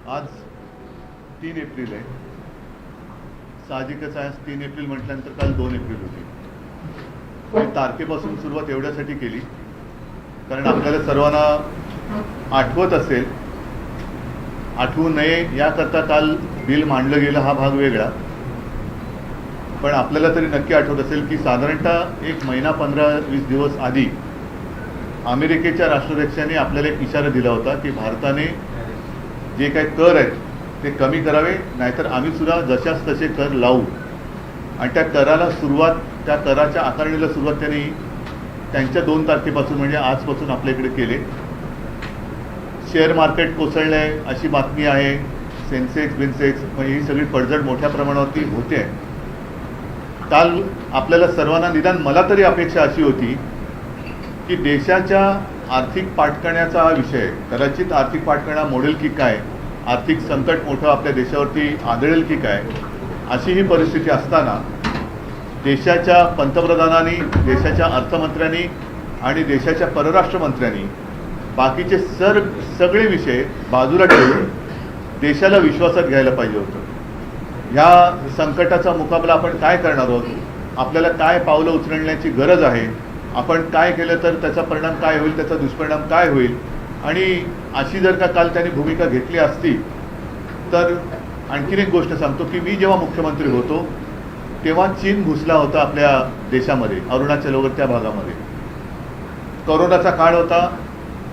आज 3 एप्रिल आहे. साहजिकच आहे, 3 एप्रिल म्हटल्यानंतर काल 2 एप्रिल होती. आणि तारखेपासून सुरुवात एवढ्यासाठी केली कारण आपल्याला सर्वांना आठवत असेल, आठवू नये याकरता काल बिल मांडलं गेलं हा भाग वेगळा. पण आपल्याला तरी नक्की आठवत असेल की साधारणतः एक महिना 15-20 दिवस आधी अमेरिकेच्या राष्ट्राध्यक्षांनी आपल्याला एक इशारा दिला होता की भारताने जे काही कर आहेत ते कमी करावे, नाहीतर आम्ही सुद्धा जशाच तसे कर लावू. आणि त्या कराला सुरुवात, त्या कराच्या आकारणीला सुरुवात त्यांनी त्यांच्या 2 तारखेपासून म्हणजे आजपासून आपल्याकडे केले. शेअर मार्केट कोसळलं आहे अशी बातमी आहे. सेन्सेक्स बिन्सेक्स म्हणजे ही सगळी पडझड मोठ्या प्रमाणावरती होते आहे. काल आपल्याला सर्वांना, निदान मला तरी अपेक्षा अशी होती की देशाच्या आर्थिक पाठकण्याचा हा विषय, कदाचित आर्थिक पाठकणा मोडेल की काय, आर्थिक संकट मोठं आपल्या देशावरती आदळेल की काय, अशी ही परिस्थिती असताना देशाच्या पंतप्रधानांनी, देशाच्या अर्थमंत्र्यांनी आणि देशाच्या परराष्ट्र मंत्र्यांनी बाकीचे सगळे विषय बाजूला ठेवून देशाला विश्वासात घ्यायला पाहिजे होतं. ह्या संकटाचा मुकाबला आपण काय करणार आहोत, आपल्याला काय पावलं उचलण्याची गरज आहे, आपण काय केलं तर त्याचा परिणाम काय होईल, त्याचा दुष्परिणाम काय होईल. आणि अशी जर का काल त्यांनी भूमिका घेतली असती तर आणखीन एक गोष्ट सांगतो की मी जेव्हा मुख्यमंत्री होतो तेव्हा चीन घुसला होता आपल्या देशामध्ये, अरुणाचल वगैरे त्या भागामध्ये. कोरोनाचा काळ होता.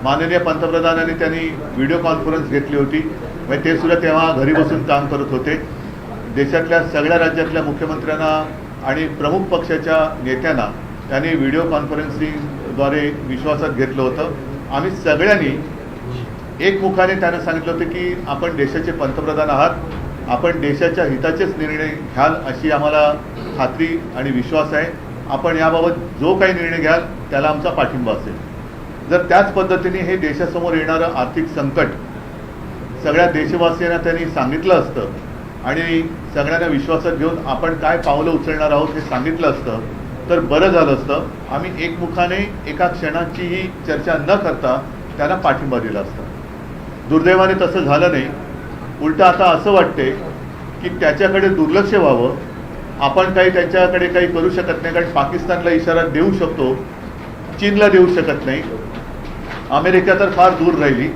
माननीय पंतप्रधानांनी त्यांनी व्हिडिओ कॉन्फरन्स घेतली होती. म्हणजे ते सुद्धा तेव्हा घरी बसून काम करत होते. देशातल्या सगळ्या राज्यातल्या मुख्यमंत्र्यांना आणि प्रमुख पक्षाच्या नेत्यांना त्यांनी व्हिडिओ कॉन्फरन्सिंगद्वारे विश्वासात घेतलं होतं. आम्ही सगळ्यांनी एकमुखाने त्यांना सांगितलं होतं की आपण देशाचे पंतप्रधान आहात, आपण देशाच्या हिताचेच निर्णय घ्याल अशी आम्हाला खात्री आणि विश्वास आहे. आपण याबाबत जो काही निर्णय घ्याल त्याला आमचा पाठिंबा असेल. जर त्याच पद्धतीने हे देशासमोर येणारं आर्थिक संकट सगळ्या देशवासियांना त्यांनी सांगितलं असतं आणि सगळ्यांना विश्वासात घेऊन आपण काय पावलं उचलणार आहोत हे सांगितलं असतं तर बरं झालं असतं. आम्ही एकमुखाने एका क्षणाचीही चर्चा न करता त्यांना पाठिंबा दिला असता. दुर्दैवाने तसं झालं नाही. उलटं आता असं वाटते की त्याच्याकडे दुर्लक्ष व्हावं. आपण काही त्यांच्याकडे काही करू शकत नाही, कारण पाकिस्तानला इशारा देऊ शकतो, चीनला देऊ शकत नाही, अमेरिका तर फार दूर राहिली.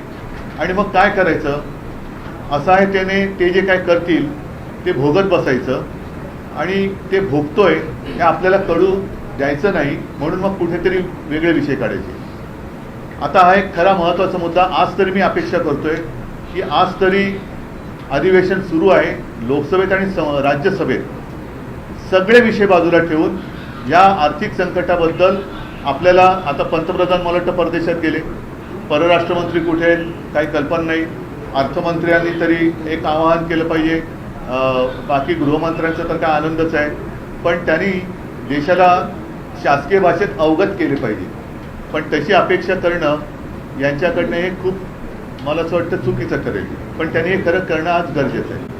आणि मग काय करायचं असं आहे. त्याने ते जे काय करतील ते भोगत बसायचं आणि ते भोगतोय हे आपल्याला कळू द्यायचं नाही, म्हणून मग कुठेतरी वेगळे विषय काढायचे. आता हा एक खरा महत्त्वाचा मुद्दा. आज तरी मी अपेक्षा करतोय की आज तरी अधिवेशन सुरू आहे लोकसभेत आणि राज्यसभेत, सगळे विषय बाजूला ठेवून या आर्थिक संकटाबद्दल आपल्याला, आता पंतप्रधान मला वाटतं परदेशात गेले, परराष्ट्रमंत्री कुठे आहेत काही कल्पना नाही, अर्थमंत्र्यांनी तरी एक आवाहन केलं पाहिजे, बाकी गृहमंत्र्यांचा तर काय आनंदच आहे, पण त्यांनी देशाला शासकीय भाषेत अवगत केले पाहिजे. पण तशी अपेक्षा करणं यांच्याकडनं हे खूप, मला असं वाटतं, चुकीचं ठरेल. पण त्यांनी हे खरं करणं आज गरजेचं आहे.